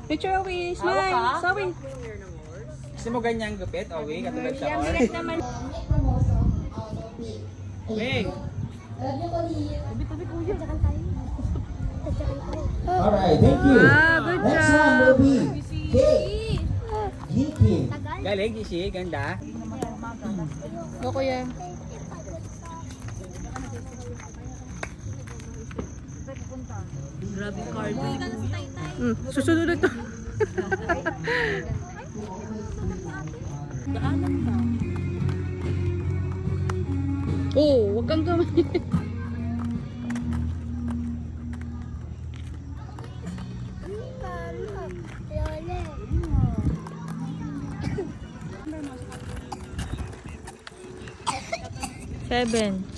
Picture away, smile. Sorry. Gusto mo ganyang gupit, Owi? Katulad sa or? naman. Wing! Alright, thank you. Good Next job. one will be Kate. Kiki. Galing, Gishi. Ganda. Go, kuya. Grabe cardio. Susunod ito. Oh, wag kang kamay. Seven.